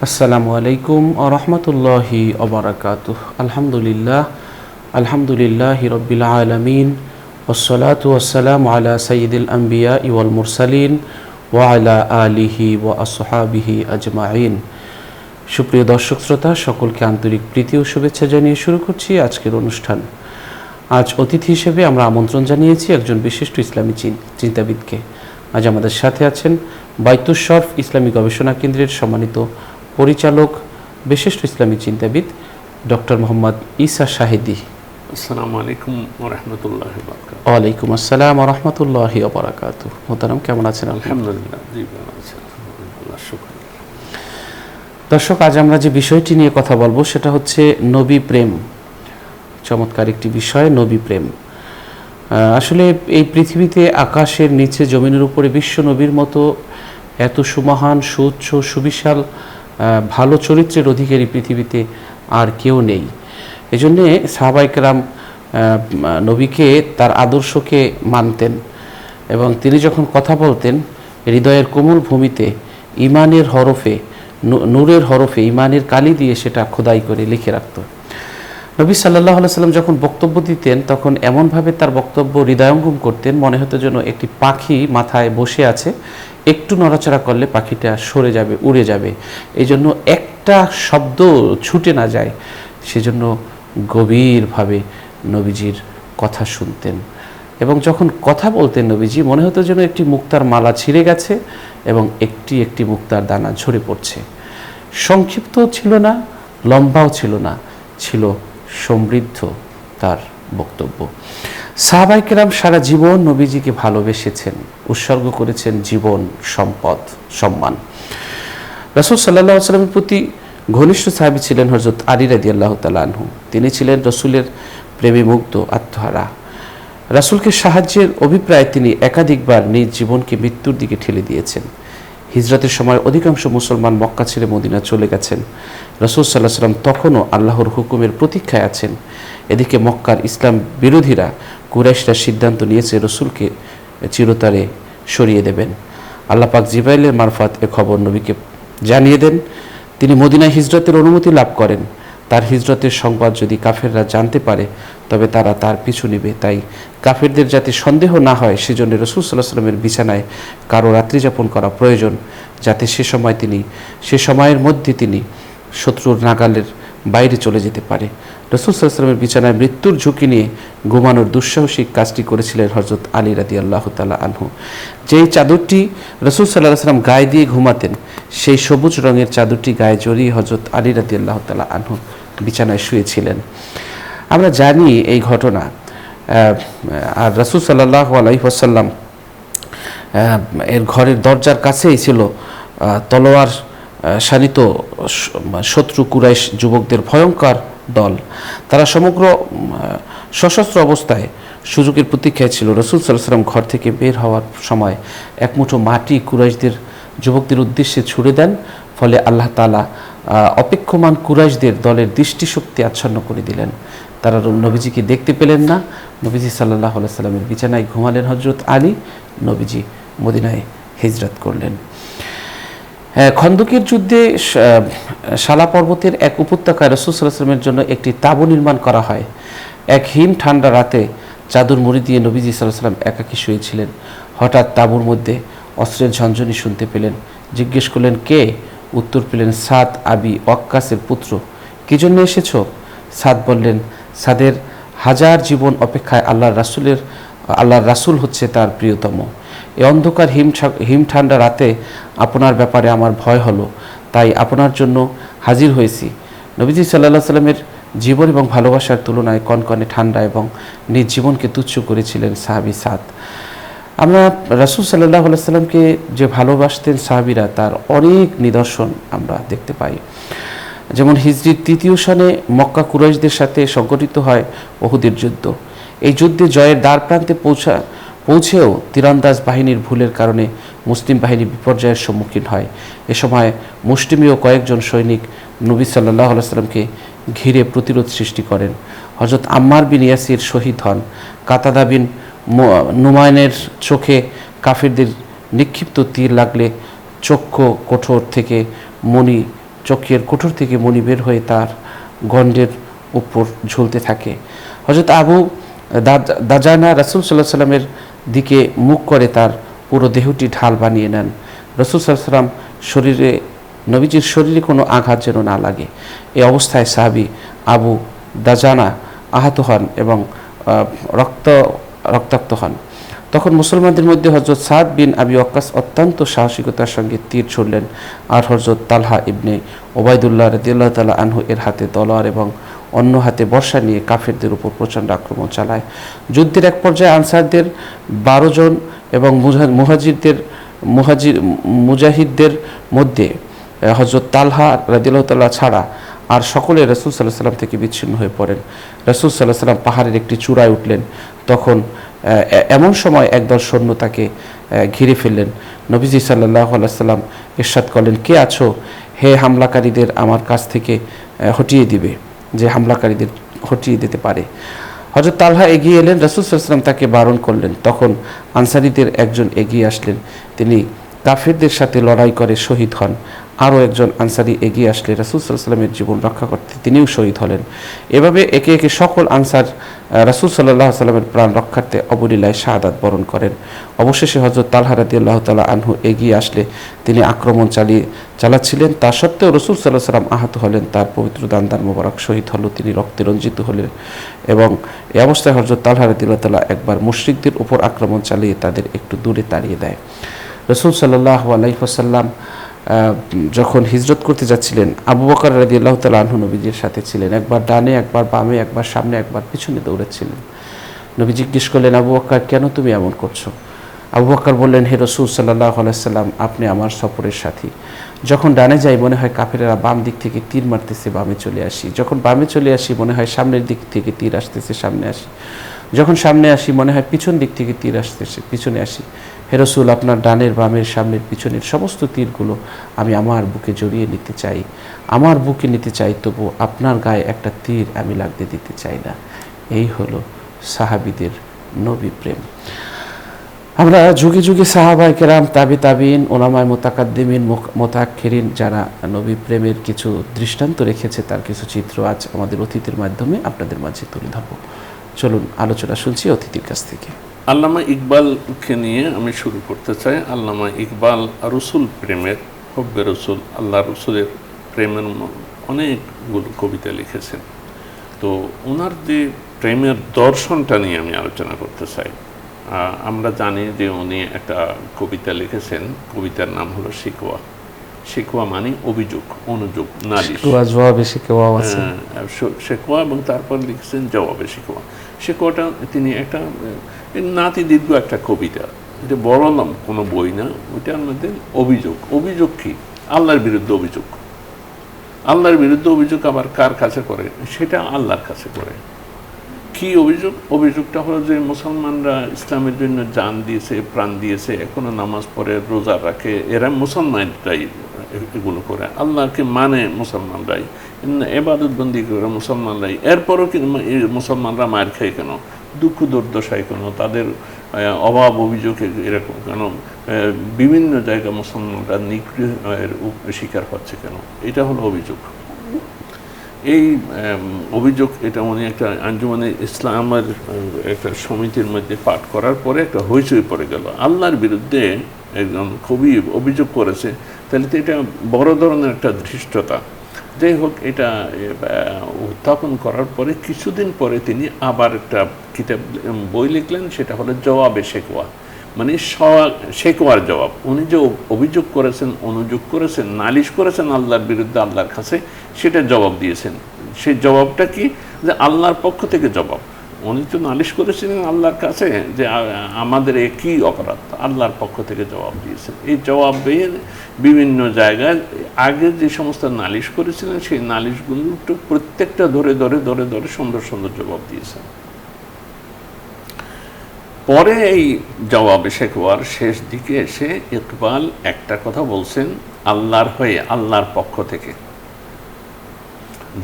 আসসালামু আলাইকুম ওয়া রাহমাতুল্লাহি ওয়া বারাকাতুহু। আলহামদুলিল্লাহি রাব্বিল আলামিন ওয়াসসালাতু ওয়াসসালামু আলা সাইয়্যিদিল আম্বিয়া ওয়াল মুরসালিন ওয়া আলা আলিহি ওয়া আসহাবিহি আজমাইন। সুপ্রিয় দর্শক শ্রোতা, সকলকে আন্তরিক প্রীতি ও শুভেচ্ছা জানিয়ে শুরু করছি আজকের অনুষ্ঠান। আজ অতিথি হিসেবে আমরা আমন্ত্রণ জানিয়েছি একজন বিশিষ্ট ইসলামী চিন্তাবিদকে। আজ আমাদের সাথে আছেন বাইতুশ শরফ ইসলামী গবেষণা কেন্দ্রের সম্মানিত পরিচালক, বিশিষ্ট ইসলামী চিন্তাবিদ ডক্টর মোহাম্মদ ঈসা শাহেদী। আসসালামু আলাইকুম ওয়া রাহমাতুল্লাহি ওয়া বারাকাতুহু। ওয়ালাইকুম আসসালাম ওয়া রাহমাতুল্লাহি ওয়া বারাকাতুহু। মোহতারাম, কেমন আছেন? আলহামদুলিল্লাহ, জি ভালো আছি, আল্লাহর শুকর। দর্শক, আজ আমরা যে বিষয়টি নিয়ে কথা বলবো সেটা হচ্ছে নবী প্রেম। চমৎকার একটি বিষয়, নবী প্রেম। আসলে এই পৃথিবীতে আকাশের নিচে জমিনের উপরে বিশ্ব নবীর মতো এত সুমহান, সুউচ্চ, সুবিশাল, ভালো চরিত্রের অধিকারী পৃথিবীতে আর কেউ নেই। এজন্যে সাহাবায়ে কেরাম নবীকে, তার আদর্শকে মানতেন এবং তিনি যখন কথা বলতেন হৃদয়ের কোমল ভূমিতে ইমানের হরফে, নূরের হরফে, ইমানের কালি দিয়ে সেটা খোদাই করে লিখে রাখত। নবী সাল্লাল্লাহু আলাইহি সাল্লাম যখন বক্তব্য দিতেন তখন এমনভাবে তার বক্তব্য হৃদয়ঙ্গম করতেন, মনে হতো যেন একটি পাখি মাথায় বসে আছে, একটু নড়াচড়া করলে পাখিটা সরে যাবে, উড়ে যাবে। এই জন্য একটা শব্দ ছুটে না যায়, সেজন্য গভীরভাবে নবীজির কথা শুনতেন। এবং যখন কথা বলতেন নবীজি, মনে হতো যেন একটি মুক্তার মালা ছিঁড়ে গেছে এবং একটি একটি মুক্তার দানা ঝরে পড়ছে। সংক্ষিপ্তও ছিল না, লম্বাও ছিল না, ছিল সমৃদ্ধ তার বক্তব্য। সাহাবায়ে কেরাম সারা জীবন নবীজিকে ভালোবেসেছেন, উৎসর্গ করেছেন জীবন, সম্পদ, সম্মান। রাসূল সাল্লাল্লাহু আলাইহি ওয়াসাল্লামের প্রতি ঘনিষ্ঠ সাহাবী ছিলেন হযরত আলী রাদিয়াল্লাহু তাআলা আনহু। তিনি ছিলেন রাসূলের প্রেমে মুগ্ধ, আত্মহারা। রাসূলকে সাহায্যের অভিপ্রায়ে তিনি একাধিকবার নিজ জীবনকে মৃত্যুর দিকে ঠেলে দিয়েছেন। হিজরতের সময় অধিকাংশ মুসলমান মক্কা ছেড়ে মদিনা চলে গেছেন। রাসূল সাল্লাল্লাহু আলাইহি ওয়াসাল্লাম তখনও আল্লাহর হুকুমের প্রতীক্ষায় আছেন। এদিকে মক্কার ইসলাম বিরোধীরা, কুরাইশরা সিদ্ধান্ত নিয়েছে রাসূলকে চিরতরে সরিয়ে দেবেন। আল্লাহ পাক জিবরাইলের মারফত এ খবর নবীকে জানিয়ে দেন। তিনি মদিনায় হিজরতের অনুমতি লাভ করেন। তার হিজরতের সংবাদ যদি কাফেররা জানতে পারে তবে তারা তার পিছু নিবে। তাই কাফেরদের যাতে সন্দেহ না হয় সেজন্য রাসূল সাল্লাল্লাহু আলাইহি ওয়াসাল্লামের বিছানায় কারো রাত্রি যাপন করা প্রয়োজন, যাতে সে সময়ের মধ্যে তিনি শত্রুর নাগালের বাইরে চলে যেতে পারে। রাসূল সাল্লাল্লাহু আলাইহি ওয়াসাল্লামের বিছানায় মৃত্যুর ঝুঁকি নিয়ে ঘুমানোর দুঃসাহসিক কাজটি করেছিলেন হযরত আলী রাদিয়াল্লাহু তাআলা আনহু। যেই চাদরটি রাসূল সাল্লাল্লাহু আলাইহি ওয়াসাল্লাম গায়ে দিয়ে ঘুমাতেন, সেই সবুজ রঙের চাদরটি গায়ে জড়িয়ে হযরত আলী রাদিয়াল্লাহু তাআলা আনহু বিছানায় শুয়েছিলেন। আমরা জানি এই ঘটনা। আর রাসূল সাল্লাল্লাহু আলাইহি ওয়াসাল্লাম এর ঘরের দরজার কাছেই ছিল তলোয়ার শানিত শত্রু কুরাইশ যুবকদের ভয়ঙ্কর দল। তারা সমগ্র সশস্ত্র অবস্থায় সুযোগের প্রতীক্ষায় ছিল। রাসূল সাল্লাল্লাহু আলাইহি ওয়াসাল্লাম ঘর থেকে বের হওয়ার সময় এক মুঠো মাটি কুরাইশদের যুবকদের উদ্দেশ্যে ছুড়ে দেন। ফলে আল্লাহ তাআলা অপেক্ষমান কুরাইশদের দলের দৃষ্টিশক্তি আচ্ছন্ন করে দিলেন। তারা নবীজিকে দেখতে পেলেন না। নবীজি সাল্লাল্লাহু আলাইহি ওয়াসাল্লামের বিছানায় ঘুমালেন হযরত আলী। নবীজি মদিনায় হিজরত করলেন। খন্দকের যুদ্ধে শালা পর্বতের এক উপত্যকায় রাসূল সাল্লাল্লাহু আলাইহি ওয়াসাল্লামের জন্য একটি তাঁবু নির্মাণ করা হয়। এক হিম ঠান্ডা রাতে চাদর মুড়ি দিয়ে নবীজি সাল্লাল্লাহু আলাইহি ওয়াসাল্লাম একাকী শুয়েছিলেন। হঠাৎ তাঁবুর মধ্যে অস্ত্রের ঝনঝনি শুনতে পেলেন। জিজ্ঞেস করলেন, কে? উত্তর পেলেন, সাদ আবি ওয়াক্কাসের পুত্র। কি জন্য এসেছো? সাদ বললেন, সাদের হাজার জীবন অপেক্ষায় আল্লাহর রাসূল হচ্ছে তার প্রিয়তম। এই অন্ধকার হিম ঠান্ডা রাতে আপনার ব্যাপারে আমার ভয় হলো, তাই আপনার জন্য হাজির হয়েছি। নবীজি সাল্লাল্লাহু আলাইহি ওয়াসাল্লামের জীবন এবং ভালোবাসার তুলনায় কনকনে ঠান্ডা এবং নিজ জীবনকে তুচ্ছ করেছিলেন সাহাবী সাদ। আমরা রাসূল সাল্লাল্লাহু আলাইহি ওয়াসাল্লামকে যে ভালোবাসতেন সাহাবীরা, তার অনেক নিদর্শন আমরা দেখতে পাই। যেমন হিজরির ৩য় সনে মক্কা কুরাইশদের সাথে সংগঠিত হয় উহুদের যুদ্ধ। এই যুদ্ধে জয়ের দ্বার প্রান্তে পৌঁছেও তীরন্দাজ বাহিনীর ভুলের কারণে মুসলিম বাহিনী বিপর্যয়ের সম্মুখীন হয়। এ সময় মুষ্টিমেয় কয়েকজন সৈনিক নবী সাল্লাল্লাহু আলাইহি ওয়াসাল্লামকে ঘিরে প্রতিরোধ সৃষ্টি করেন। হযরত আম্মার বিন ইয়াসির শহীদ হন। কাতাদা বিন নুমায়নের চোখে কাফিরদের নিক্ষিপ্ত তীর লাগলে চক্ষু কোঠর থেকে মণি চোখের কোঠর থেকে মণি বের হয়ে তার গণ্ডের উপর ঝুলতে থাকে। হযরত আবু দাজানা রাসূল সাল্লাল্লাহু আলাইহি সাল্লামের দিকে মুখ করে তার পুরো দেহটি ঢাল বানিয়ে নেন। রাসূল সাল্লাল্লাহু আলাইহি সাল্লাম নবীজির শরীরে কোনো আঘাত যেন না লাগে। এই অবস্থায় সাহাবী আবু দাজানা আহত হন এবং রক্তাক্ত হন। তখন মুসলমানদের মধ্যে হযরত সাদ বিন আবি ওয়াক্কাস অত্যন্ত সাহসিকতার সঙ্গে তীর ছুড়লেন, আর হযরত তালহা ইবনে ওবাইদুল্লাহ রাদিয়াল্লাহু তাআলা আনহু এর হাতে তলোয়ার এবং অন্য হাতে বর্শা নিয়ে কাফেরদের উপর প্রচণ্ড আক্রমণ চালায়। যুদ্ধের এক পর্যায়ে আনসারদের 12 জন এবং মুজাহিদদের মধ্যে হযরত তালহা রাদিয়াল্লাহু তাআলা ছাড়া আর সকলে রাসূল সাল্লাল্লাহু আলাইহি সাল্লাম থেকে বিচ্ছিন্ন হয়ে পড়েন। রাসূল সাল্লাল্লাহু আলাইহি সাল্লাম পাহাড়ের একটি চূড়ায় উঠলেন। তখন এমন সময় একদল সৈন্য তাকে ঘিরে ফেললেন। নবীজি সাল্লাল্লাহু আলাইহি সাল্লাম ইরশাদ করলেন, কে আছো হে হামলাকারীদের আমার কাছ থেকে হটিয়ে দিবে, যে হামলাকারীদের হটিয়ে দিতে পারে। হযরত তালহা এগিয়ে এলেন, রাসূল সাল্লাল্লাহু আলাইহি সাল্লাম তাকে বারণ করলেন। তখন আনসারীদের একজন এগিয়ে আসলেন, তিনি কাফেরদের সাথে লড়াই করে শহীদ হন। আরও একজন আনসারী এগিয়ে আসলে রাসূল সাল্লাল্লাহু আলাইহি সাল্লামের জীবন রক্ষা করতে তিনিও শহীদ হলেন। এভাবে একে একে সকল আনসার রাসূল সাল্লাল্লাহু আলাইহি সাল্লামের প্রাণ রক্ষার্থে অবলীলায় শাহাদাত বরণ করেন। অবশেষে হযরত তালহা রাদিয়াল্লাহু তাআলা আনহু এগিয়ে আসলে তিনি আক্রমণ চালাচ্ছিলেন। তা সত্ত্বেও রাসূল সাল্লাল্লাহু আলাইহি সাল্লাম আহত হলেন, তার পবিত্র দান মোবারক শহীদ হলো, তিনি রক্তে রঞ্জিত হলেন। এবং এই অবস্থায় হযরত তালহা রাদিয়াল্লাহু তাআলা একবার মুশরিকদের উপর আক্রমণ চালিয়ে তাদের একটু দূরে তাড়িয়ে দেয়। রাসূল সাল্লাল্লাহু আলাইহি ওয়াসাল্লাম যখন হিজরত করতে যাচ্ছিলেন, আবু বকর রাদিয়াল্লাহু তাআলা আনহু নবীজির সাথে ছিলেন। একবার ডানে, একবার বামে, একবার সামনে, একবার পিছনে দৌড়াচ্ছিলেন। নবী জিজ্ঞেস করলেন, আবু বকর কেন তুমি এমন করছো? আবু বকর বললেন, হে রাসূল সাল্লাল্লাহু আলাইহি সাল্লাম, আপনি আমার সফরের সাথী। যখন ডানে যাই মনে হয় কাফেরেরা বাম দিক থেকে তীর মারতেছে, বামে চলে আসি। যখন বামে চলে আসি মনে হয় সামনের দিক থেকে তীর আসতেছে, সামনে আসি। যখন সামনে আসি মনে হয় পিছন দিক থেকে তীর আসতেছে, পিছনে আসি। হে রাসূল, আপনার ডানের, বামের, সামনের, পিছনের সমস্ত তীরগুলো আমি আমার বুকে জড়িয়ে নিতে চাই, আমার বুকে নিতে চাই, তবু আপনার গায়ে একটা তীর আমি লাগতে দিতে চাই না। এই হলো সাহাবীদের নবী প্রেম। আমরা যুগে যুগে সাহাবায়ে কেরাম, তাবিঈন, উলামায়ে মুতাকাদ্দিমিন, মুতাআখিরিন যারা নবী প্রেমের কিছু দৃষ্টান্ত রেখেছে, তার কিছু চিত্র আজ আমাদের অতিথির মাধ্যমে আপনাদের মাঝে তুলে ধরব। চলুন আলোচনা শুনছি অতিথির কাছ থেকে। আল্লামা ইকবালকে নিয়ে আমি শুরু করতে চাই। আল্লামা ইকবাল রসুল প্রেমের, হব্বে রসুল, আল্লাহ রসুলের প্রেমের অনেকগুলো কবিতা লিখেছেন। তো ওনার যে প্রেমের দর্শনটা নিয়ে আমি আলোচনা করতে চাই। আমরা জানি যে উনি একটা কবিতা লিখেছেন, কবিতার নাম হলো শিকওয়া। শিকওয়া মানে অভিযোগ, অনুযোগ, নালিশ। শিকওয়া এবং তারপর লিখেছেন জবাবে শিকওয়া। শিকওয়াটা তিনি একটা নাতি দীর্ঘ একটা কবিতা, এটা বড় নাম কোনো বই না, ওইটার মধ্যে অভিযোগ। অভিযোগ কি? আল্লাহর বিরুদ্ধে অভিযোগ। আল্লাহর বিরুদ্ধে অভিযোগ আবার কার কাছে করে? সেটা আল্লাহর কাছে করে। কি অভিযোগ? অভিযোগটা হলো যে মুসলমানরা ইসলামের জন্য জান দিয়েছে, প্রাণ দিয়েছে, এখনো নামাজ পড়ে, রোজা রাখে, এরা মুসলমানরাই এগুলো করে, আল্লাহকে মানে মুসলমানরাই, ইবাদত বন্দি করে মুসলমানরাই। এরপরও কি মুসলমানরা মার খায় কেন? দুঃখ দুর্দশায় কেন? তাদের অভাব অভিযোগ এরকম কেন? বিভিন্ন জায়গায় মুসলমানরা নিগ্রহের শিকার হচ্ছে কেন? এটা হলো অভিযোগ। এই অভিযোগ এটা উনি একটা আঞ্জুমানে ইসলামের একটা সমিতির মধ্যে পাঠ করার পরে একটা হইচই পড়ে গেল, আল্লাহর বিরুদ্ধে একজন কবি অভিযোগ করেছে, তাহলে তো এটা বড় ধরনের একটা ধৃষ্টতা। যাই হোক, এটা উত্থাপন করার পরে কিছুদিন পরে তিনি আবার একটা বই লিখলেন, সেটা হলো জবাবে শিকওয়া, মানে শিকওয়ার জবাব। উনি যে অভিযোগ করেছেন, অনুযোগ করেছেন, নালিশ করেছেন আল্লাহর বিরুদ্ধে আল্লাহর কাছে, সেটা জবাব দিয়েছেন। সেই জবাবটা কি? যে আল্লাহর পক্ষ থেকে জবাব। উনি তো নালিশ করেছিলেন আল্লাহর কাছে যে আমাদের একই অপরাধ, আল্লাহর পক্ষ থেকে জবাব দিয়েছেন। এই জবাব দিয়ে বিভিন্ন জায়গায় আগে যে সমস্ত নালিশ করেছিলেন সেই নালিশগুলো প্রত্যেকটা ধরে ধরে ধরে ধরে সুন্দর সুন্দর জবাব দিয়েছেন। পরে এই জবাবে শিকওয়ার শেষ দিকে এসে ইকবাল একটা কথা বলছেন আল্লাহর হয়ে, আল্লাহর পক্ষ থেকে,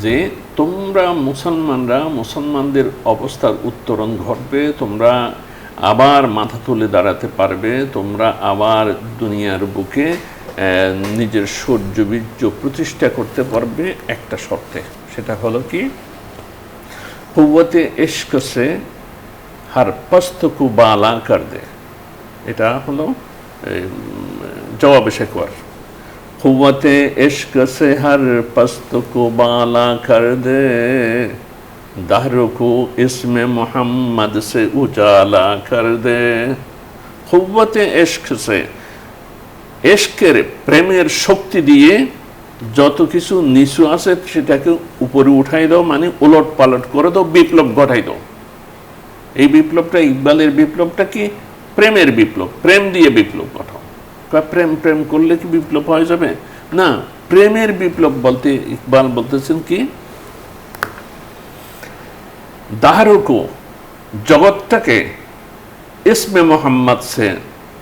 যে তোমরা মুসলমানরা, মুসলমানদের অবস্থার উত্তরণ ঘটবে, তোমরা আবার মাথা তুলে দাঁড়াতে পারবে, তোমরা আবার দুনিয়ার বুকে নিজের শৌর্য বীর্য প্রতিষ্ঠা করতে পারবে একটা শর্তে। সেটা হলো কি, কুव्वते इश्क से हर पस्त को बाला कर दे। এটা হলো জবাবে শেকওয়ার। कुव्वते इश्क से हर पस्त को बाला कर दे, दहर को इसमें मोहम्मद से उजाला कर दे। कुव्वते इश्क से, ইশকের প্রেমের শক্তি দিয়ে যত কিছু নিচু আছে সেটাকে উপরে উঠাই দাও, মানে উলট পালট করে দাও, বিপ্লব ঘটাই দাও। এই বিপ্লবটা, ইকবালের বিপ্লবটা কি? প্রেমের বিপ্লব। প্রেম দিয়ে বিপ্লব ঘটাও। প্রেম প্রেম করলে কি বিপ্লব হয়ে যাবে? না, প্রেমের বিপ্লব বলতে ইকবাল বলতেছেন কি, দাহরকো, জগৎটাকে ইসমে মোহাম্মদ সে,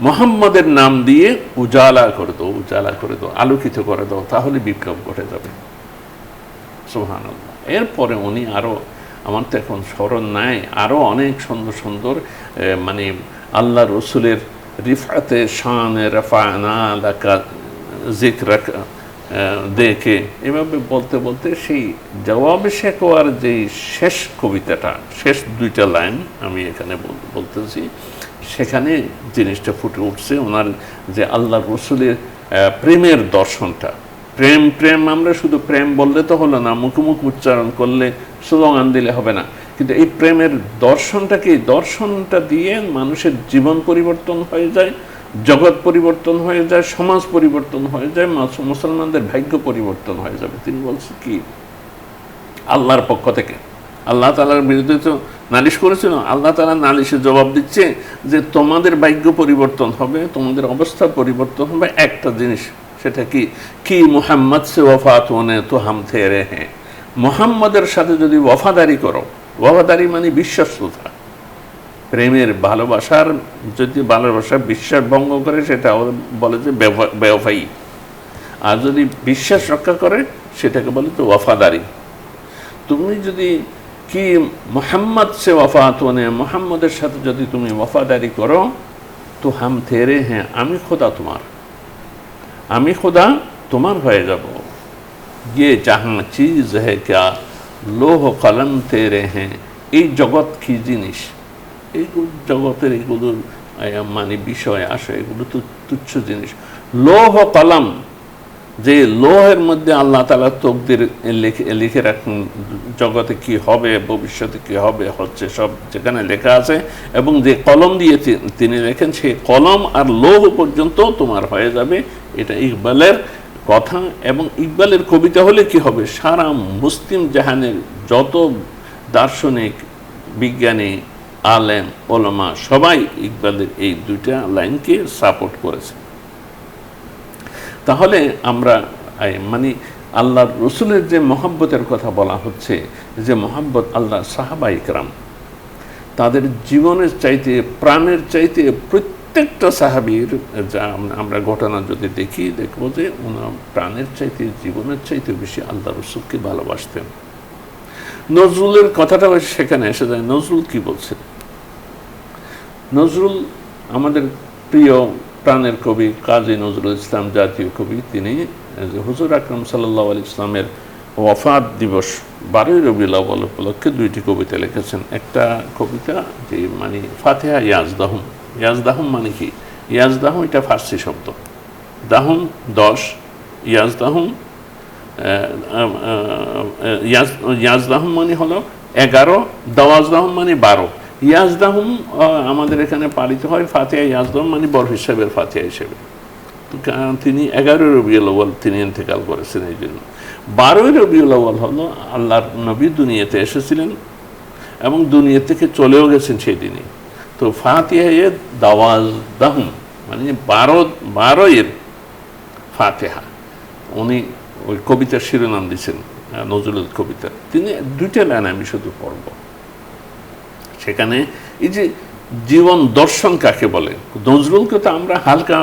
মোহাম্মদের নাম দিয়ে উজালা করে দাও, উজালা করে দাও, আলোকিত করে দাও, তাহলে বিপ্লব ঘটে যাবে। সুবহানাল্লাহ। এরপরে উনি আরো, আমার তো এখন স্মরণ নাই, আরো অনেক সুন্দর সুন্দর মানে আল্লাহ রসুলের রিফাতে শান রাফানা লাকা যিকরাকা দেখে এভাবে বলতে বলতে সেই জবাবে শেকওয়ার যে শেষ কবিতাটা, শেষ দুইটা লাইন আমি এখানে বলতেছি, সেখানে জিনিসটা ফুটে উঠছে ওনার যে আল্লাহ রসুলের প্রেমের দর্শনটা। প্রেম প্রেম আমরা শুধু প্রেম বললে তো হলো না, মুখে মুখ উচ্চারণ করলে, স্লোগান দিলে হবে না, কিন্তু এই প্রেমের দর্শনটাকে, দর্শনটা দিয়ে মানুষের জীবন পরিবর্তন হয়ে যায়, জগৎ পরিবর্তন হয়ে যায়, সমাজ পরিবর্তন হয়ে যায়, মুসলমানদের ভাগ্য পরিবর্তন হয়ে যাবে। তিনি বলছেন কি, আল্লাহর পক্ষ থেকে, আল্লাহ তাআলার বিরুদ্ধে তো নালিশ করেছিল, আল্লাহ তাআলা নালিশের জবাব দিচ্ছে যে তোমাদের ভাগ্য পরিবর্তন হবে, তোমাদের অবস্থা পরিবর্তন হবে একটা জিনিস, সেটা কি, কি মুহাম্মদ সে ওয়াফাত হোনে তো হাম থেরে হ্যাঁ। মুহাম্মদের সাথে যদি ওয়াফাদারি করো, ওয়াফাদারি মানে বিশ্বাসতা, প্রেমের ভালোবাসার, যদি ভালোবাসার বিশ্বাস ভঙ্গ করে সেটা বলে যে বেওফাই, আর যদি বিশ্বাস রক্ষা করে সেটাকে বলে তো ওয়াফাদারি। তুমি যদি কি মোহাম্মদ সে ওয়াফাত হোনে, মোহাম্মদের সাথে যদি তুমি ওয়াফাদারি করো, তো হাম থেরে হ্যাঁ, আমি খোদা তোমার, আমি খোদা তোমার হয়ে যাব। ये जहाँ चीज़ है क्या लोह कलम तेरे हैं। এই জগৎ কি জিনিস, এই জগতের এগুলোর মানে বিষয় আসে, এগুলো তো তুচ্ছ জিনিস। লৌহ কলম, যে লোহের মধ্যে আল্লাহ তাআলা তকদির লিখে রাখেন, জগতে কি হবে, ভবিষ্যতে কি হবে, হচ্ছে সব যেখানে লেখা আছে, এবং যে কলম দিয়ে তিনি লেখেন, সেই কলম আর লৌহ পর্যন্ত তোমার হয়ে যাবে। এটা ইকবালের কথা। এবং ইকবালের কবিতা হলে কি হবে, সারা মুসলিম জাহানের যত দার্শনিক, বিজ্ঞানী, আলেম, ওলামা সবাই ইকবালের এই দুইটা লাইনকে সাপোর্ট করেছে। তাহলে আমরা মানে আল্লাহ রসুলের যে মহব্বতের কথা বলা হচ্ছে, যে মহব্বত আল্লাহ সাহাবা ইকরাম তাদের জীবনের চাইতে, প্রাণের চাইতে, প্রত্যেকটা সাহাবীর যা আমরা ঘটনা যদি দেখি, দেখবো যে ওনার প্রাণের চাইতে, জীবনের চাইতে বেশি আল্লাহ রসুলকে ভালোবাসতেন। নজরুলের কথাটা সেখানে এসে যায়। নজরুল কি বলছেন? নজরুল আমাদের প্রিয় প্রাণের কবি কাজী নজরুল ইসলাম, জাতীয় কবি। তিনি হুজুর আকরাম সাল্লাল্লাহু আলাইহি ওয়াসাল্লামের ওয়াফাত দিবস 12ই রবিউল আউয়াল উপলক্ষে দুইটি কবিতা লিখেছেন। একটা কবিতা যে মানে ফাতিহা ইয়াজদাহুম। ইয়াজদাহুম মানে কি? ইয়াজদাহুম এটা ফার্সি শব্দ, দাহুম 10, ইয়াজদাহুম ইয়াজদাহুম মানে হলো 11, দাওয়াজদাহুম মানে 12। ইয়াজদাহুম আমাদের এখানে পালিত হয় ফাতিহা ইয়াজদাহুম মানে বরফ সাহেবের ফাতিহা হিসেবে। তিনি 11 রবিউল আউয়াল তিনি ইন্তেকাল করেছেন। এই জন্য 12 রবিউল আউয়াল হলো আল্লাহর নবী দুনিয়াতে এসেছিলেন এবং দুনিয়া থেকে চলেও গেছেন সেই দিনই। তো ফাতিহা দাওয়াজদাহুম মানে 12 ফাতিহা। উনি ওই কবিতার শিরোনাম দিয়েছেন নজরুলের কবিতা। তিনি দুইটা লাইন আমি শুধু পড়ব। সেখানে এই যে জীবন দর্শন কাকে বলে, নজরুলকে তো আমরা হালকা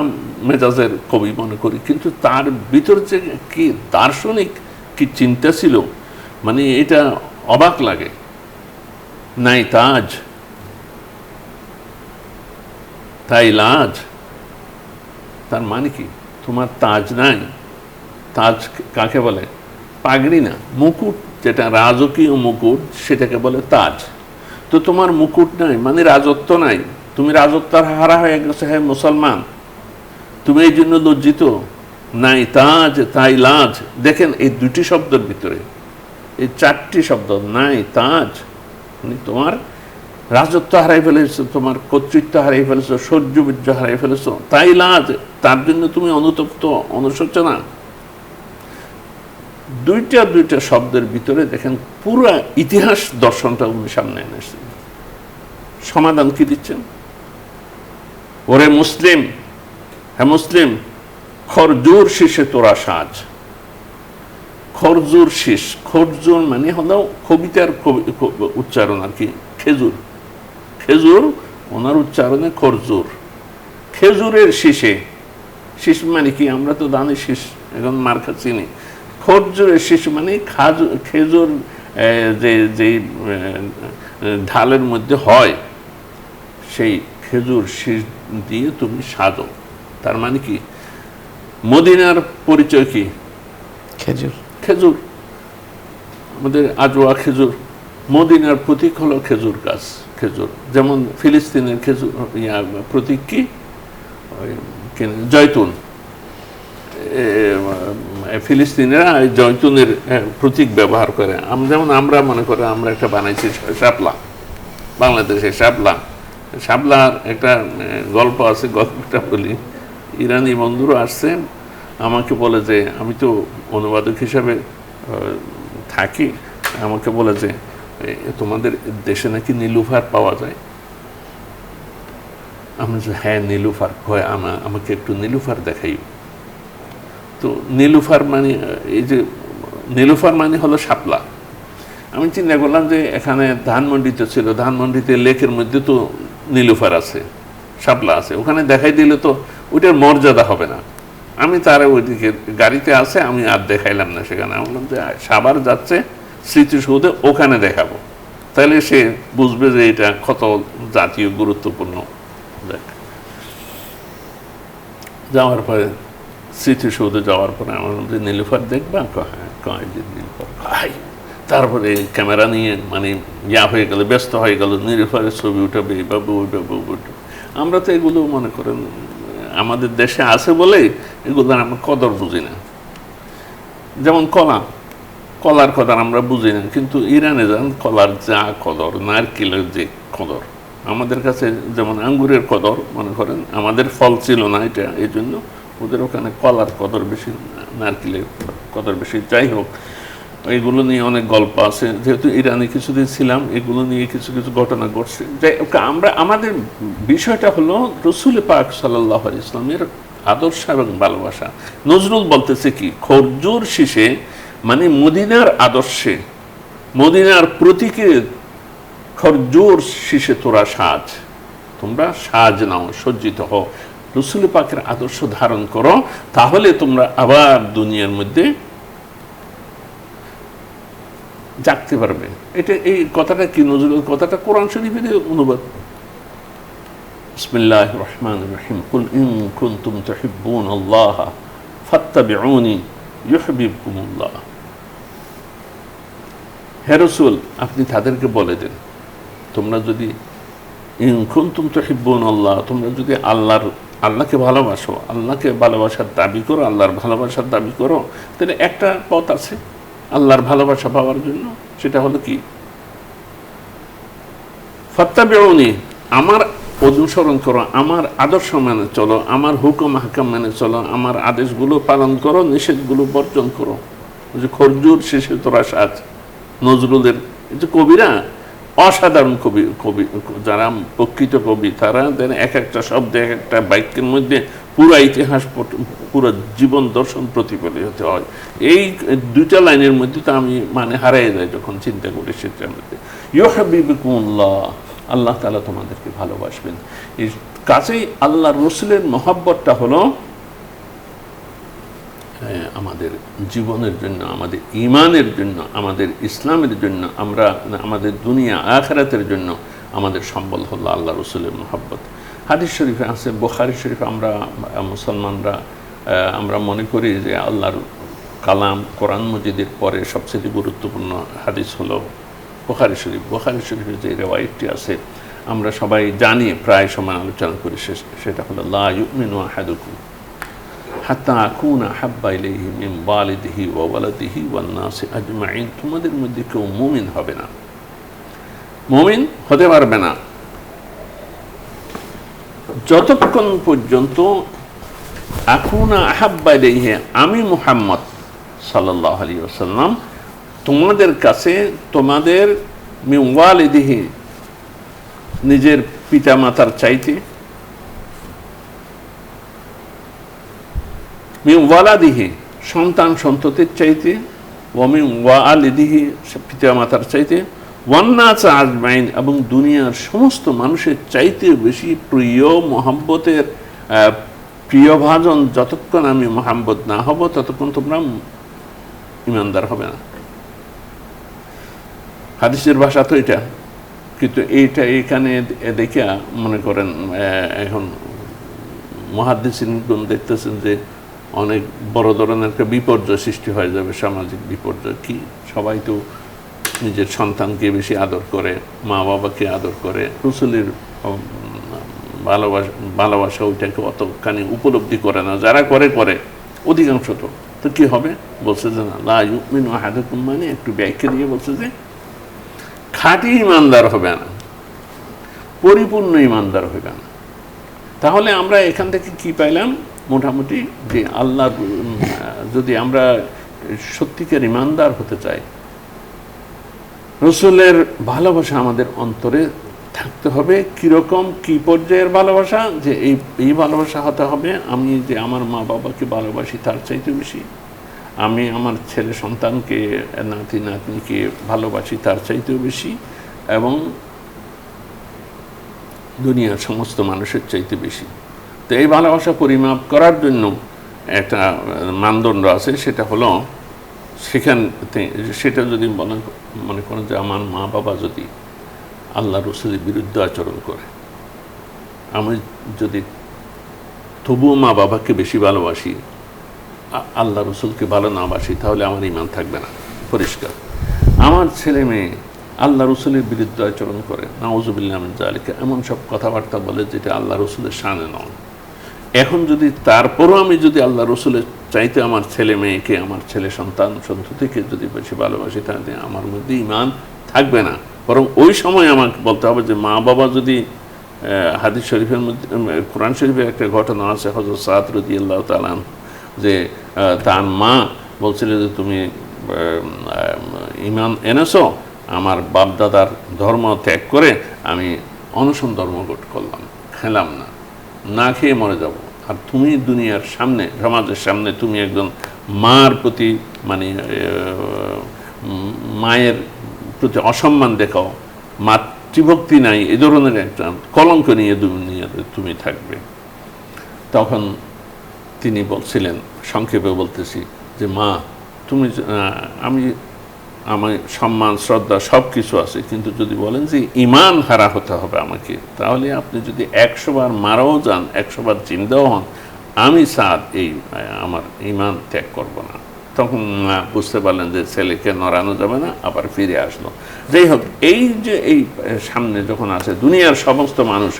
মেজাজের কবি মনে করি, কিন্তু তার ভিতর যে কি দার্শনিক কি চিন্তা ছিল, মানে এটা অবাক লাগে। নাই তাজ তাই লাজ, তার মানে কি? তোমার তাজ নাই। তাজ কাকে বলে? পাগড়ি না, মুকুট, যেটা রাজকীয় মুকুট সেটাকে বলে তাজ। তো তোমার মুকুট নাই মানে রাজত্ব নাই, তুমি রাজত্বের হারা হয়ে গেছে। হ্যাঁ মুসলমান, তুমি এই জন্য লজ্জিত? নাই তাজ তাই লাজ। দেখেন এই দুটি শব্দের ভিতরে এই চারটি শব্দ, নাই তাজ মানে তোমার রাজত্ব হারাই ফেলেছো, তোমার কর্তৃত্ব হারাই ফেলেছো, সৌর্যবীর্য হারাই ফেলেছো, তাই লাজ, তার জন্য তুমি অনুতপ্ত, অনুশোচনা। দুইটা শব্দের ভিতরে দেখেন পুরো ইতিহাস দর্শনটা উনি সামনে এনেছেন। সমাধান কি দিচ্ছেন? ওরে মুসলিম, হ্যাঁ মুসলিম, খরজুর শীষে তোরা সাজ। খরজুর শীষ, খরজুর মানে হলো কবিতার উচ্চারণ আর কি, খেজুর। খেজুর ওনার উচ্চারণে খরজুর। খেজুরের শীষে, শীষ মানে কি? আমরা তো দানি শীষ এখন মার খাচ্ছি নি। খরজুরের শীষ মানে খেজুর যে ঢালের মধ্যে হয়, সেই খেজুর শীষ দিয়ে তুমি সাজো। তার মানে কি? মদিনার পরিচয় কি? খেজুর। খেজুর, আমাদের আজওয়া খেজুর। মদিনার প্রতীক হলো খেজুর গাছ, খেজুর। যেমন ফিলিস্তিনের খেজুর প্রতীক কি? জয়তুন। ফিলিস্তিনিরা জয়তুনের প্রতীক ব্যবহার করে। যেমন আমরা মনে করি আমরা একটা বানাইছি শাপলা, বাংলাদেশে শাপলা। শাপলার একটা গল্প আছে, গল্পটা বলি। ইরানি বন্ধুরা আসছে, আমাকে বলে যে, আমি তো অনুবাদক হিসাবে থাকি, আমাকে বলে যে তোমাদের দেশে নাকি নীলুফার পাওয়া যায়। আমি যে হ্যাঁ নীলুফার, হয় আমাকে একটু নীলুফার দেখাই। তো নীলুফার মানে এই যে নীলুফার মানে হলো শাপলা। আমি চিন্তা করলাম যে এখানে ধানমন্ডিতে ছিল, ধানমন্ডিতে লেকের মধ্যে তো নীলুফার আছে, শাপলা আছে, ওখানে দেখাই দিলে তো ওইটার মর্যাদা হবে না। আমি তার ওইদিকে গাড়িতে আছে, আমি আর দেখাইলাম না সেখানে। আমি বললাম যে সাভার যাচ্ছে স্মৃতিসৌধে, ওখানে দেখাবো, তাহলে সে বুঝবে যে এটা কত জাতীয় গুরুত্বপূর্ণ। দেখ, যাওয়ার পরে স্মৃতিসৌধে যাওয়ার পরে আমার যে নীলুফার দেখবা? হ্যাঁ, কয় যে নীলুফার। তারপরে ক্যামেরা নিয়ে মানে হয়ে গেল, ব্যস্ত হয়ে গেল, নীলুফারের ছবি উঠাবে, বাবু উঠাবে। আমরা তো এগুলো মনে করেন আমাদের দেশে আছে বলে এগুলো আমরা কদর বুঝি না। যেমন কলার কদর আমরা বুঝি না, কিন্তু ইরানে যান কলার যা কদর, নারকেলের যে কদর। আমাদের কাছে যেমন আঙ্গুরের কদর, মনে করেন আমাদের ফল ছিল না এটা, এই জন্য ওদের ওখানে কলার কদর বেশি, নারকেলের কদর বেশি। যাই হোক, এগুলো নিয়ে অনেক গল্প আছে। যেহেতু ইরানে কিছুদিন ছিলাম, এগুলো নিয়ে কিছু কিছু ঘটনা ঘটছে। যাই হোক, আমাদের বিষয়টা হলো রসুল পাক সাল্লাল্লাহু আলাইহি ইসলামের আদর্শ এবং ভালোবাসা। নজরুল বলতেছে কি? খরজুর শীষে মানে মদিনার আদর্শে, মদিনার প্রতীকে খরজুর শীষে তোরা সাজ, তোমরা সাজ নাও, সজ্জিত হও, রসুল পাকের আদর্শ ধারণ করো, তাহলে তোমরা আবার দুনিয়ার মধ্যে জাগতে পারবে। এটা এই কথাটা কি? নজরুল কথাটা কোরআন শরীফের অনুবাদ। বিসমিল্লাহির রহমানির রহিম, কুল ইন কুনতুম তুহিব্বুনাল্লাহ ফাত্তাবিউনি ইউহিব্বুকুমুল্লাহ। হে রাসূল, আপনি তাদেরকে বলে দেন, তোমরা যদি ইন কুনতুম তুহিব্বুনাল্লাহ, তোমরা যদি আল্লাহকে ভালোবাসো, আল্লাহকে ভালোবাসার দাবি করো, আল্লাহর ভালোবাসার দাবি করো, তাহলে একটা পথ আছে আল্লাহর ভালোবাসা পাওয়ার জন্য। সেটা হলো কি? ফাত্তাবিউনি, আমার অনুসরণ করো, আমার আদর্শ মেনে চলো, আমার হুকুম হাকাম মেনে চলো, আমার আদেশগুলো পালন করো, নিষেধগুলো বর্জন করো। যে খরজুর শেষে তোরা সাজ, নজরুলের যে কবিরা অসাধারণ কবি, যারা প্রকৃত কবি, তারা এক একটা শব্দ, এক একটা বাক্যের মধ্যে পুরো ইতিহাস, পুরো জীবন দর্শন প্রতিফলিত হয়। এই দুইটা লাইনের মধ্যে তো আমি মানে হারিয়ে যাই যখন চিন্তা করি সেটার মধ্যে। ইউহিব্বুকুমুল্লাহ, আল্লাহ তাআলা তোমাদেরকে ভালোবাসবেন। এই কাছেই আল্লাহ রসুলের মহব্বতটা হলো আমাদের জীবনের জন্য, আমাদের ঈমানের জন্য, আমাদের ইসলামের জন্য, আমরা আমাদের দুনিয়া আখিরাতের জন্য আমাদের সম্বল হলো আল্লাহ রসুলের মহব্বত। হাদিস শরীফে আছে, বুখারী শরীফে আমরা মুসলমানরা আমরা মনে করি যে আল্লাহর কালাম কোরআন মজিদের পরে সবচেয়ে গুরুত্বপূর্ণ হাদিস হলো বুখারী শরীফ। বুখারী শরীফের যে রিওয়ায়াতটি আছে আমরা সবাই জানি, প্রায় সময় আলোচনা করি, সেটা হলো লা ইউমিনু আহাদুকুম হাত্তা আকুনা হাব্বা ইলাইহি মিন ওয়ালিদিহি ওয়া ওয়ালাদিহি ওয়ান নাসি আজমাইন। তোমাদের মধ্যে কেউ মুমিন হবে না, মুমিন হতে পারবে না যতক্ষণ পর্যন্ত আকুনা আহাব্বা ইলাইহি, আমি মুহাম্মদ সাল্লাল্লাহু আলাইহি ওয়াসাল্লাম তোমাদের কাছে তোমাদের মিন ওয়ালিদিহি, নিজের পিতা মাতার চাইতে, মিন ওয়ালাদিহি, সন্তান সন্ততির চাইতে, ওয়া মিন ওয়ালিদিহি, পিতা মাতার চাইতে, ওয়ান নাস আজমাইন, এবং দুনিয়ার সমস্ত মানুষের চাইতে বেশি প্রিয় মোহাম্মতের প্রিয়ভাজন যতক্ষণ আমি মোহাম্মদ না হব ততক্ষণ তোমরা ইমানদার হবে না। হাদিসের ভাষা তো এটা, কিন্তু এইটা এখানে দেখে মনে করেন এখন মুহাদ্দিসিনগণ দেখতেছেন যে অনেক বড় ধরনের একটা বিপর্যয় সৃষ্টি হয়ে যাবে, সামাজিক বিপর্যয়। কি, সবাই তো নিজের সন্তানকে বেশি আদর করে, মা বাবাকে আদর করে, রাসূলের ভালোবাসা ওইটাকে অতখানি উপলব্ধি করে না, যারা করে করে অধিকাংশ। তো কি হবে, বলছে যে না, লা ইউমিনু আহাদুকুম, মানে একটু ব্যাখ্যা দিয়ে বলছে যে খাঁটি ইমানদার হবে না, পরিপূর্ণ ইমানদার হবে না। তাহলে আমরা এখান থেকে কি পাইলাম, মোটামুটি যে আল্লাহ, যদি আমরা সত্যিকার ইমানদার হতে চাই, রাসূলের ভালোবাসা আমাদের অন্তরে থাকতে হবে। কীরকম, কি পর্যায়ের ভালোবাসা, যে এই ভালোবাসা হতে হবে আমি যে আমার মা বাবাকে ভালোবাসি তার চাইতে বেশি, আমি আমার ছেলে সন্তানকে, নাতি নাতনিকে ভালোবাসি তার চাইতেও বেশি, এবং দুনিয়ার সমস্ত মানুষের চাইতে বেশি। তো এই ভালোবাসা পরিমাপ করার জন্য একটা মানদণ্ড আছে, সেটা হলো সেটা যদি মনে করেন যে আমার মা বাবা যদি আল্লাহ রসুলের বিরুদ্ধে আচরণ করে, আমি যদি তবুও মা বাবাকে বেশি ভালোবাসি, আল্লাহ রসুলকে ভালো না বাসি, তাহলে আমার ঈমান থাকবে না, পরিষ্কার। আমার ছেলে মেয়ে আল্লাহ রসুলের বিরুদ্ধে আচরণ করে, নাউযুবিল্লাহ মিন যালিকা, এমন সব কথাবার্তা বলে যেটা আল্লাহ রসুলের শানে নয়, এখন যদি তারপরও আমি যদি আল্লাহ রসুলের চাইতে আমার ছেলে মেয়েকে, আমার ছেলে সন্তান সন্ততিকে যদি বেশি ভালোবাসি, তাহলে আমার মধ্যে ঈমান থাকবে না। বরং ওই সময় আমাকে বলতে হবে যে মা বাবা যদি, হাদিস শরীফের মধ্যে, কোরআন শরীফের একটা ঘটনা আছে, হযরত সাদ রাদিয়াল্লাহু তাআলা, যে তার মা বলছিল যে তুমি ঈমান এনেছো, আমার বাপদাদার ধর্ম ত্যাগ করে আমি অনশন ধর্ম করলাম, খেলাম না, না খেয়ে মরে যাব, আর তুমি দুনিয়ার সামনে, সমাজের সামনে তুমি একজন মার প্রতি, মানে মায়ের প্রতি অসম্মান দেখাও, মাতৃভক্তি নাই, এ ধরনের একটা কলঙ্ক নিয়ে দুনিয়াতে তুমি থাকবে। তখন তিনি বলছিলেন, সংক্ষেপে বলতেছি, যে মা তুমি, আমার সম্মান শ্রদ্ধা সব কিছু আছে, কিন্তু যদি বলেন যে ঈমান হারা হতে হবে আমাকে, তাহলে আপনি যদি 100 বার মারাও যান, 100 বার জিন্দাও হন, আমি সাদ আমার ঈমান ত্যাগ করব না। তখন বুঝতে পারলেন যে ছেলেকে নড়ানো যাবে না, আবার ফিরে আসলো। যাই হোক, এই যে এই সামনে যখন আসে দুনিয়ার সমস্ত মানুষ,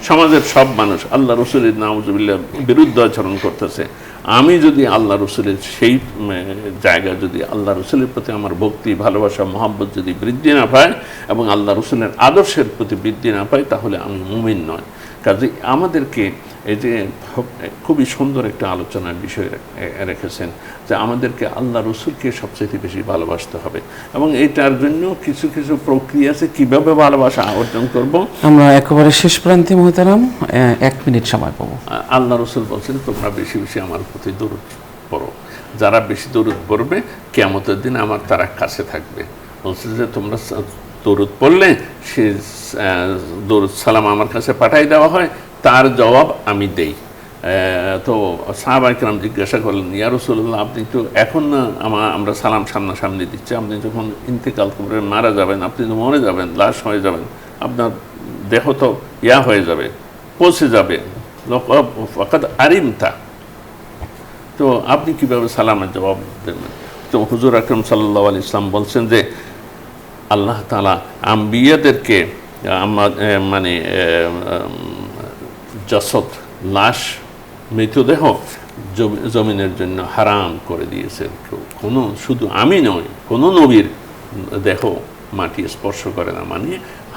সমাজের সব মানুষ আল্লাহ রসুলের নাউযুবিল্লাহ বিরুদ্ধে আচরণ করতেছে, আমি যদি আল্লাহ রসুলের সেই জায়গায় যদি আল্লাহ রসুলের প্রতি আমার ভক্তি, ভালোবাসা, মহব্বত যদি বৃদ্ধি না পায়, এবং আল্লাহ রসুলের আদর্শের প্রতি বৃদ্ধি না পায়, তাহলে আমি মুমিন নয়। কাজে আমাদেরকে এই যে খুবই সুন্দর একটা আলোচনার বিষয় রেখেছেন, যে আমাদেরকে আল্লাহ রসুলকে সবচেয়ে বেশি ভালোবাসতে হবে, এবং এইটার জন্য কিছু কিছু প্রক্রিয়া আছে, কীভাবে ভালোবাসা অর্জন করব। আমরা একেবারে শেষ প্রান্তে মুহতারাম 1 মিনিট সময় পাবো। আল্লাহ রসুল বলছেন, তোমরা বেশি বেশি আমার প্রতি দরুদ পড়ো, যারা বেশি দরুদ পড়বে কিয়ামতের দিন আমার তারা কাছে থাকবে। বলছে যে তোমরা দরুদ পড়লে সে দরুদ সালাম আমার কাছে পাঠাই দেওয়া হয়, তার জবাব আমি দেই। তো সাহাবায়ে কেরাম জিজ্ঞাসা করলেন, ইয়া রাসূলুল্লাহ, আপনি তো এখন না আমরা সালাম সামনাসামনি দিচ্ছি, আপনি যখন ইন্তেকাল করে মারা যাবেন, আপনি তো মরে যাবেন, লাশ হয়ে যাবেন, আপনার দেহ তো হয়ে যাবে, পৌঁছে যাবে, ফাকাদ আরিমতা, তো আপনি কিভাবে সালামের জবাব দেবেন? তো হুজুর আকরাম সাল্লাল্লাহু আলাইহি ওয়াসাল্লাম বলছেন যে আল্লাহ তাআলা আম্বিয়াদেরকে মানে জাসদ, লাশ, মৃতদেহ জমিনের জন্য হারাম করে দিয়েছেন। কোনো, শুধু আমি নয়, কোনো নবীর দেহ মাটি স্পর্শ করে না। মানে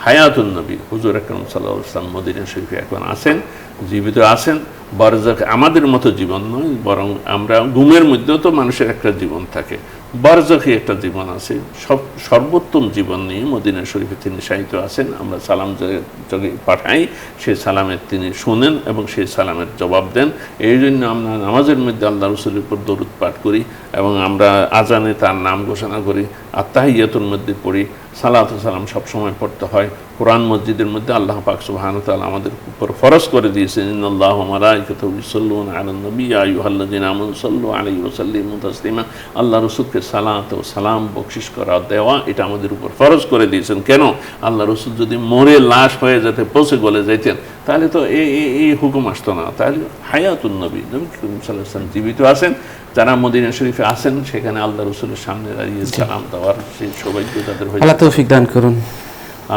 হায়াতুন নবী হুজুর আকরাম সাল্লাল্লাহু আলাইহি ওয়াসাল্লাম মদিনা শরীফে এখন আছেন, জীবিত আছেন। বারজাখ আমাদের মতো জীবন নয়, বরং আমরা ঘুমের মধ্যেও তো মানুষের একটা জীবন থাকে, বারজাখী একটা জীবন আছে। সর্বোত্তম জীবন নিয়ে মদিনা শরীফে তিনি শায়িত আছেন। আমরা সালাম যদি পাঠাই, সেই সালামের তিনি শোনেন এবং সেই সালামের জবাব দেন। এই জন্য আমরা নামাজের মধ্যে আল্লাহ রসুলের উপর দরুদ পাঠ করি এবং আমরা আজানে তার নাম ঘোষণা করি, আত্তাহিয়াতুর মধ্যে পড়ি, সালাত সালাম সবসময় পড়তে হয়। কোরআন মসজিদের মধ্যে আল্লাহ পাক সুবহানাহু ওয়া তাআলা আমাদের উপর ফরজ করে দিয়েছেন, ইন্নাল্লাহা ওয়া মালাইকাতুহু ইউসাল্লুনা আলান নবী ইয়া আইয়ুহাল্লাযীনা আমানু সাল্লু আলাইহি ওয়া সাল্লিমু তাসলিমা। আল্লাহ রসুলকে সালাত ও সালাম বকশিশ করা, দেওয়া, এটা আমাদের উপর ফরজ করে দিয়েছেন। কেন? আল্লাহ রসুল যদি মরে লাশ হয়ে যেতে, পচে গলে যাইতেন, তাহলে তো এই হুকুম আসতো না। তাহলে হায়াতুন নবী, নবী করিম সাল্লাল্লাহু আলাইহি ওয়াসাল্লাম জীবিত আছেন। যারা মদিনা শরীফে আছেন, সেখানে আল্লাহ রসুলের সামনে দাঁড়িয়ে সালাম দেওয়ার সেই সৌভাগ্য তাদের হয়েছে। আল্লাহ তৌফিক দান করুন।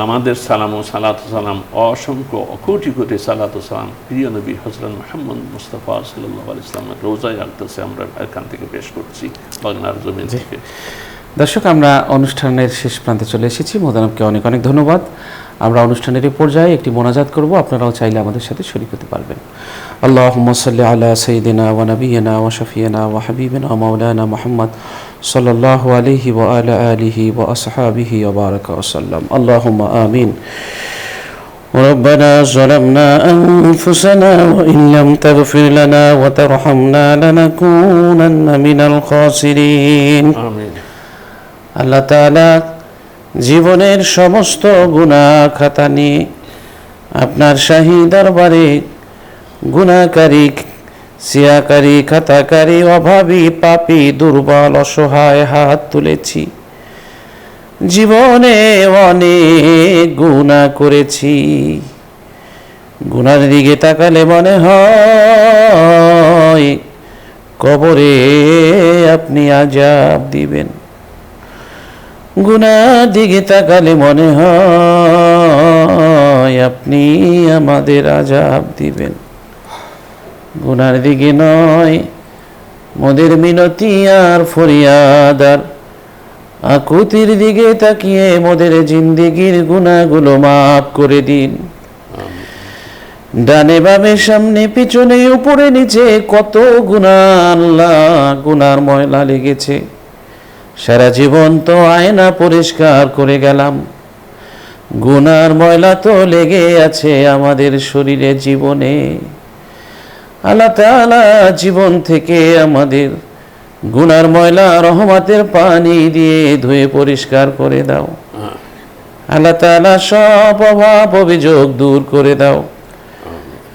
আমাদের সালাম ও সালাত সালাম, অসংখ্য কোটি কোটি সালাত সালাম প্রিয় নবী হযরত মুহাম্মদ মুস্তাফা সাল্লাল্লাহু আলাইহি ওয়াসাল্লামের রোজায় আগতেছে আমরা এখান থেকে পেশ করছি, বাংলার জমিন থেকে। দর্শক, আমরা অনুষ্ঠানের শেষ প্রান্তে চলে এসেছি। মোহতারামকে অনেক অনেক ধন্যবাদ। আমরা অনুষ্ঠানের এই পর্যায়ে একটি মোনাজাত করব, আপনারাও চাইলে আমাদের সাথে শরীক হতে পারবেন। আল্লাহুম্মা সাল্লি আলা সাইয়্যিদিনা ওয়া নাবিয়িনা ওয়া শাফিয়িনা ওয়া হাবিবিনা ওয়া মাওলানা মুহাম্মদ সাল্লাল্লাহু আলাইহি ওয়া আলা আলিহি ওয়া আসহাবিহি ওয়া বারাকা ওয়া সাল্লাম। আল্লাহুম্মা আমিন। ربنا ظلمنا أنفسنا وإن لم تغفر لنا وترحمنا لنكونن من الخاسرين آمين। আল্লাহ তাআলা জীবনের সমস্ত গুনাহ খাতা নিয়ে আপনার শাহী দরবারে গুনাহকারী, সিয়াকারী, খাতাকারী, অভাবী, পাপী, দুর্বল, অসহায় হাত তুলেছি। জীবনে অনেক গুনাহ করেছি। গুনার দিকে তাকালে মনে হয় কবরে আপনি আযাব দিবেন। গুনার দিকে তাকালে মনে হয় আপনি আমাদের আযাব দিবেন। গুনার দিকে নয়, মোদের মিনতি আর ফরিয়াদ আর আকুতির দিকে তাকিয়ে মোদের জিন্দেগির গুনাহগুলো মাফ করে দিন। ডানে বামে সামনে পিছনে উপরে নিচে কত গুনাহ আল্লাহ, গুনার ময়লা লেগেছে। সারা জীবন তো আয়না পরিষ্কার করে গেলাম, গুনার ময়লা তো লেগে আছে আমাদের শরীরে, জীবনে। আল্লাহ তাআলা জীবন থেকে আমাদের গুনার ময়লা রহমতের পানি দিয়ে ধুয়ে পরিষ্কার করে দাও। আল্লাহ তাআলা সব অভাব অভিযোগ দূর করে দাও।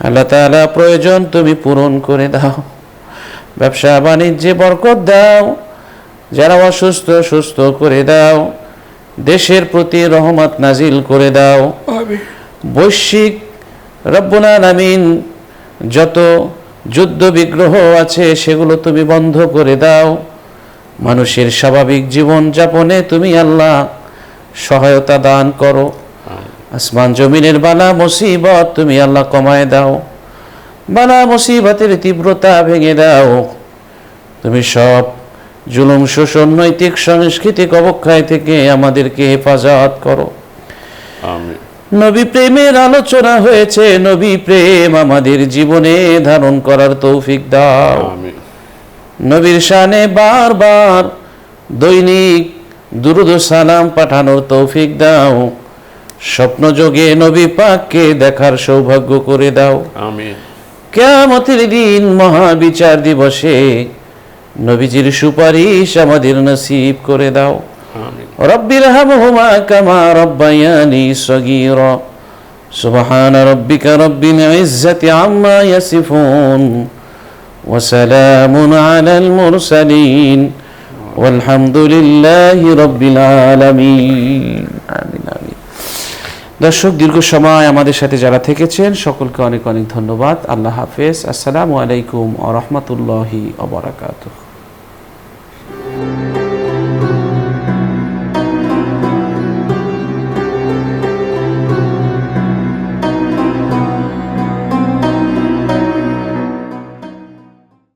আল্লাহ তাআলা প্রয়োজন তুমি পূরণ করে দাও। ব্যবসা বাণিজ্যে বরকত দাও। যারা অসুস্থ সুস্থ করে দাও। দেশের প্রতি রহমত নাজিল করে দাও। বৈশ্বিক রব্বুল আলামিন যত যুদ্ধ বিগ্রহ আছে সেগুলো তুমি বন্ধ করে দাও। মানুষের স্বাভাবিক জীবন যাপনে তুমি আল্লাহ সহায়তা দান করো। আসমান জমিনের বালা মুসিবত তুমি আল্লাহ কমায় দাও। বালা মুসিবতের তীব্রতা ভেঙে দাও। তুমি সব জুলুম, শোষণ, নৈতিক সাংস্কৃতিক অবক্ষয় থেকে আমাদেরকে হেফাজত করো। আমিন। নবী প্রেমের আলোচনা হয়েছে, নবী প্রেম আমাদের জীবনে ধারণ করার তৌফিক দাও। নবীর শানে বারবার দৈনিক দুরূদ ও সালাম পাঠানোর তৌফিক দাও। স্বপ্ন যোগে নবী পাককে দেখার সৌভাগ্য করে দাও। আমিন। কিয়ামতের দিন মহাবিচার দিবসে নবীজির সুপারিশ আমাদের নসিব করে দাও। রব্বিরহামহুমা কামা রব্বায়ানি সগীরা। সুবহান রাব্বিকা রব্বিল ইজ্জাতি আম্মা ইয়াসিফুন ওয়া সালামুন আলাল মুরসালিন ওয়ালহামদুলিল্লাহি রাব্বিল আলামিন। আমিন আমিন। দর্শক, দীর্ঘ সময় আমাদের সাথে যারা থেকেছেন সকলকে অনেক অনেক ধন্যবাদ। আল্লাহ হাফেজ। আসসালামু আলাইকুম ওয়া রাহমাতুল্লাহি ওয়া বারাকাতুহু।